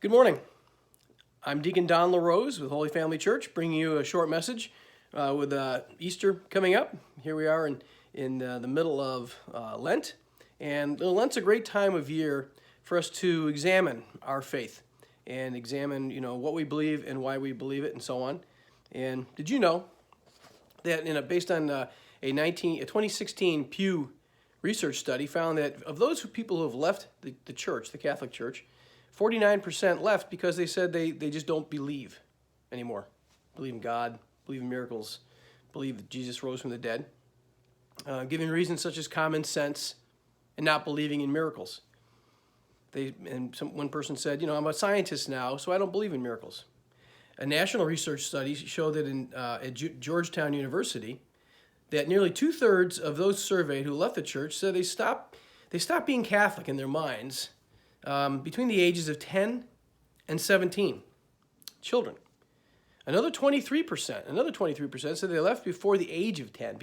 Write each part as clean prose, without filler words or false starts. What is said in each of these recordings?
Good morning. I'm Deacon Don LaRose with Holy Family Church, bringing you a short message with Easter coming up. Here we are in the middle of Lent, and Lent's a great time of year for us to examine our faith and examine, what we believe and why we believe it, and so on. And did you know that, based on a 2016 Pew Research study, found that of those people who have left the church, the Catholic Church, 49% left because they said they just don't believe anymore. Believe in God, believe in miracles, believe that Jesus rose from the dead. Giving reasons such as common sense and not believing in miracles. One person said, I'm a scientist now, so I don't believe in miracles. A national research study showed that at Georgetown University, that nearly 2/3 of those surveyed who left the church said they stopped being Catholic in their minds between the ages of 10 and 17, children. Another 23% said they left before the age of 10,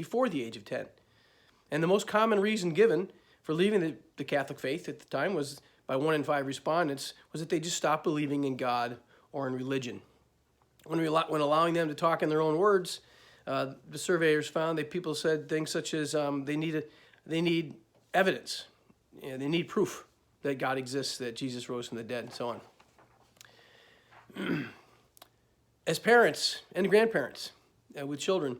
And the most common reason given for leaving the Catholic faith at the time was, by 1 in 5 respondents, was that they just stopped believing in God or in religion. When allowing them to talk in their own words, the surveyors found that people said things such as they need evidence, they need proof that God exists, that Jesus rose from the dead, and so on. As parents and grandparents with children,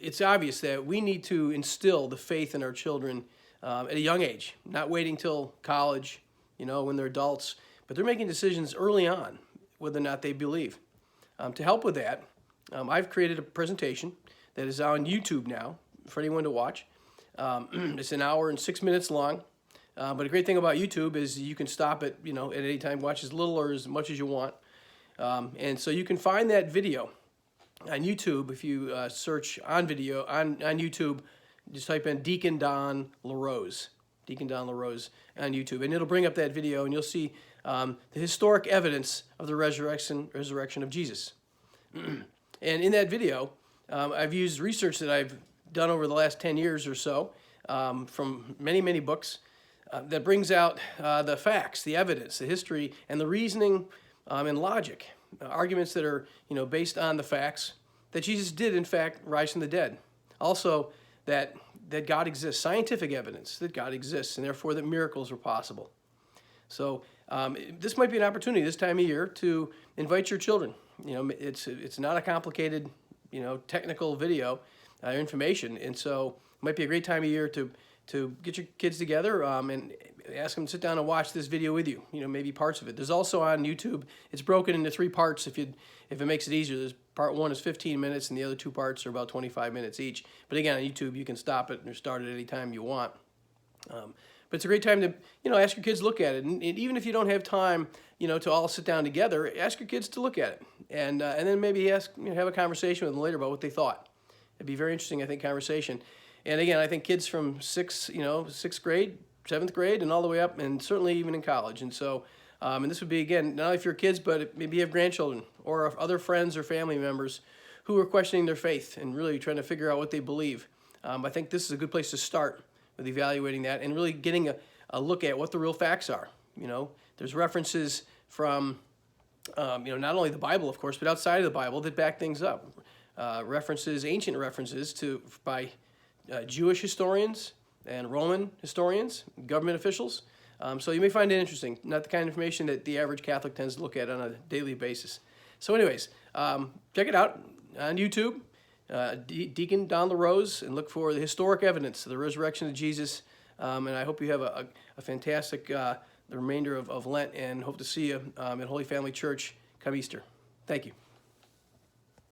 it's obvious that we need to instill the faith in our children at a young age, not waiting till college, when they're adults, but they're making decisions early on whether or not they believe. To help with that, I've created a presentation that is on YouTube now for anyone to watch. It's an hour and 6 minutes long. But a great thing about YouTube is you can stop it, at any time, watch as little or as much as you want. And so you can find that video on YouTube. If you search on video on YouTube, just type in Deacon Don LaRose on YouTube, and it'll bring up that video, and you'll see the historic evidence of the resurrection of Jesus. And in that video, I've used research that I've done over the last 10 years or so from many, many books. That brings out the facts, the evidence, the history, and the reasoning and logic, arguments that are based on the facts that Jesus did in fact rise from the dead. Also, that God exists, scientific evidence that God exists, and therefore that miracles are possible. So this might be an opportunity this time of year to invite your children. It's not a complicated technical video information, and so it might be a great time of year to get your kids together and ask them to sit down and watch this video with you, maybe parts of it. There's also on YouTube, it's broken into 3 parts if it makes it easier. There's part 1 is 15 minutes and the other 2 parts are about 25 minutes each. But again, on YouTube, you can stop it or start it any time you want. But it's a great time to, ask your kids to look at it. And even if you don't have time, to all sit down together, ask your kids to look at it. And then maybe have a conversation with them later about what they thought. It'd be a very interesting, I think, conversation. And again, I think kids from 6th grade, 7th grade, and all the way up, and certainly even in college. And so, and this would be, again, not only for your kids, but maybe you have grandchildren or other friends or family members who are questioning their faith and really trying to figure out what they believe. I think this is a good place to start with evaluating that and really getting a look at what the real facts are. There's references from, not only the Bible, of course, but outside of the Bible that back things up. Ancient references by Jewish historians and Roman historians, government officials. So you may find it interesting, not the kind of information that the average Catholic tends to look at on a daily basis. So anyways, check it out on YouTube, Deacon Don LaRose, and look for the historic evidence of the resurrection of Jesus. And I hope you have a fantastic the remainder of Lent, and hope to see you at Holy Family Church come Easter. Thank you.